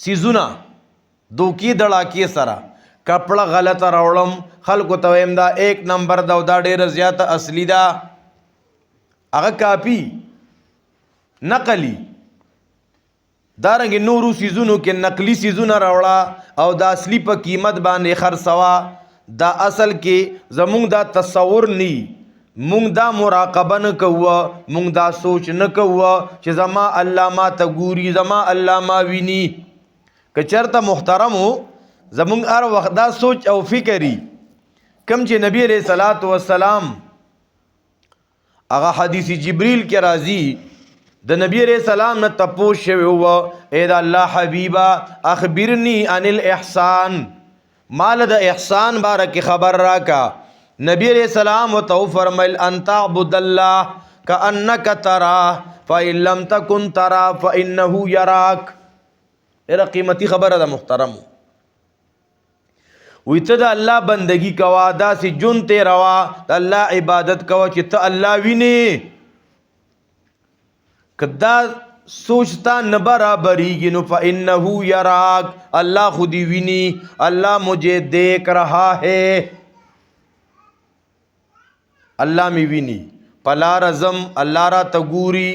سیزونه دوکي دړاکې سره کپړه غلطه راوړم خلکو ته وایم دا 1 نمبر دا او دا ډېره زیاته اصلي ده هغه کاپي نقلی دارنګې نورو سیزونو کې نقلی سیزونه راوړه او دا اصلي په قیمت باندې خرڅوه دا اصل کې زمونږ دا تصور نی مونږ دا مراقبه نه کوو مونږ دا سوچ نه کوو چې زما الله ما ته ګوري زما الله ما ویني که چېرته محترمو زمونږ هر وخت دا سوچ او فکري کم چې نبی علیہ الصلوۃ والسلام هغه حدیث جبریل کې راځي د نبی علیہ السلام نه تپوس شوی و اے د الله حبیبا اخبرنی عن الاحسان مال د احسان بارک خبر راکا نبی علیہ السلام و تو فرمایل ان تعبد الله کانک تراه فان لم تکن تراه فانه یراک ډېره قیمتي خبره ده محترم وی ته د الله بندگی کوا داسې جون ته روا د الله عبادت کوا چې ته الله ویني کدا سوچتا نه برابریږي نو فانه یراک الله خودی ویني الله مجھے دیکھ رہا ہے الله می ویني پلا رزم الله را تګوري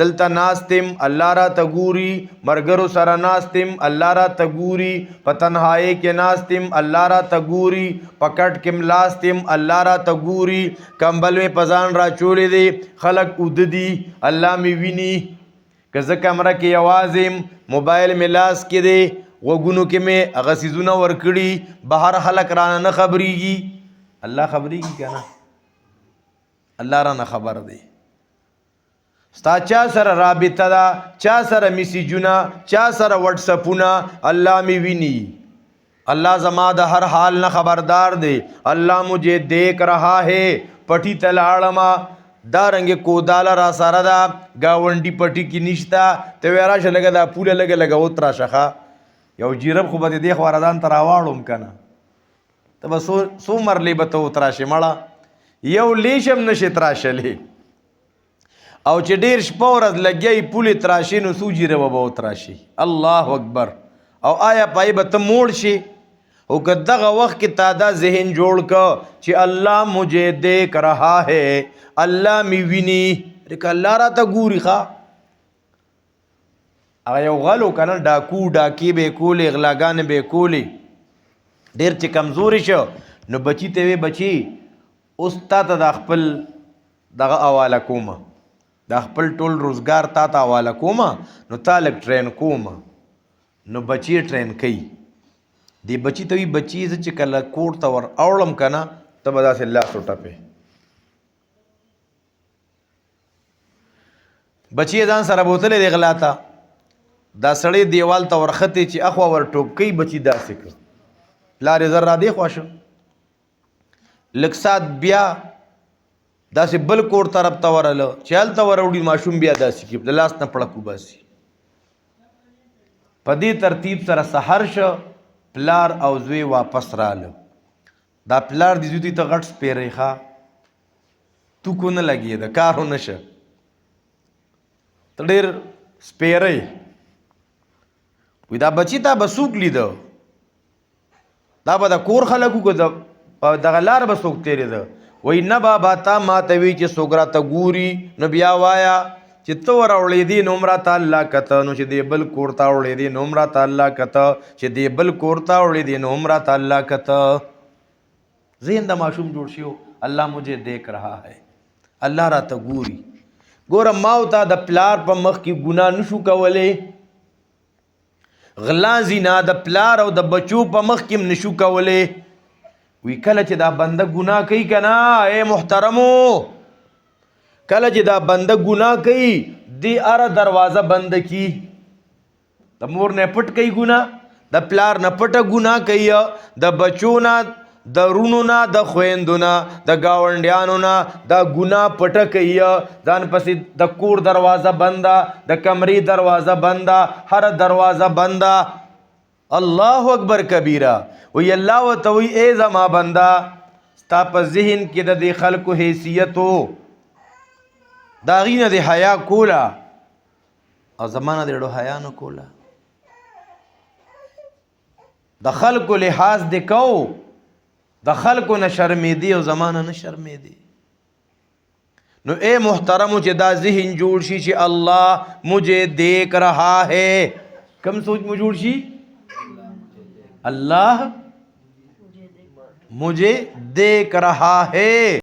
دلته ناستم الله را تګوري مرګرو سره ناستم الله را تګوري په تنهایی کې ناستم الله را تګوري پکټ کې ملاستم الله را تګوري کمبل می پزان را چولې دي خلق وددي الله می ویني که زه کمره کې یوازم موبایل می لاس کې دی وګونو کې می هغه سیزونه ورکړي بهر خلق رانه نه خبريږي الله خبريږي کنه الله را نه خبر دی ستا چا سره رابطه ده چا سره میسیجونه چا سره واتس اپونه الله می ویني الله زما د هر حال نه خبردار دی الله مجھے دیکھ رہا ہے پټی تلاړما دا رنګ کودال را سره دا گاونډي پټی کې نشتا ته ورا شلګه دا پوله لګه وترا شخه یو جیرب خو به دې خوردان تر واړم کنه ته بس سو مرلې به ته وترا شې مړه یو لیشم نشي تراشلې او چې ډیر شپه ورځ لګي پولی تراشي نو سوجي ربه به تراشي الله اکبر او آیا پای به ته موړ شي او که دغه وخت کې تا دا ذهن جوړ ک چې الله مجھے دیکھ رہا ہے الله می ویني لکه الله را ته ګوري ښا هغه یو غلو کنه ډاکو ډاکی به کولې غلاګان به کولې ډیر چې کمزوري شو نو بچی ته وی بچی اوس تا ته د خپل دغه حواله کومه د خپل ټول روزګار تا ته حواله کومه نو تا لږ ټرین کومه نو بچی ټرین کوي دی بچی ته وی بچی زه چې کله کوټ ته ور اوړم کنه ته به داسې لاس وټپې بچی ځان سره بوتلې دی غلا ته دا سړی دیوال ته ورختې چې اخوا ور ټوپ کوي بچی داسې کړ لارې زر را دی خوا شو لږ سات بیا داسې بل کور طرف ته ورله چې هلته وروړي ماشوم بیا داسې کې د لاس نه پړک وباسي په دې ترتیب سره سحر شو پلار او زوی واپس راله دا پلار د زوی ته غټ سپیری ښه تو کو نه لګي د کارو نشه ته ډېر سپیری وی دا بچی تا به څوک لیده دا به د کور خلکو که دغه لار به څوک تېرېده وی نه بابا تا ما ته وی چې څوک راته ګوري نو بیا وایا چې ته وراوړېدې نو هم راته الله کته نو چې دې بل کور ته وړېدې نو هم راته الله کته چې دې بل کور ته وړېدې نو هم راته الله کته ذهن د ماشوم جوړ شو الله مجھے دیکھ رہا ہے الله راته ګوري ګوره ما او تا د پلار په مخ کې ګناه نشو کولی غلا زنا د پلار او د بچو په مخ کې نشو کولی وی کله چې دا بنده ګناه کوي که نه اے محترمو کله چې دا بنده ګناه کوي دی اره دروازه بنده کی د مور نه پټ کوي ګناه د پلار نه پټه ګناه کوي د بچو نه د رونو نه د خویندو نه د ګاونډیانو نه دا ګناه پټه کوي ځان پسې د کور دروازه بنده د کمرې دروازه بنده هر دروازه بنده الله اکبر کبیره وی الله ورته وی ای زما بنده ستا په ذهن کې د دې خلکو حیثیت و د هغې نه د حیا کوله او زما نه د ډېرو حیا نه کوله दखल को लिहाज दिको दखल को न शर्मेदी और ज़माना न शर्मेदी। नो ए मोहतरम दा ज़हन जोड़शी ची अल्लाह मुझे देख रहा है। कम सोच मुझोड़शी अल्लाह मुझे देख रहा है।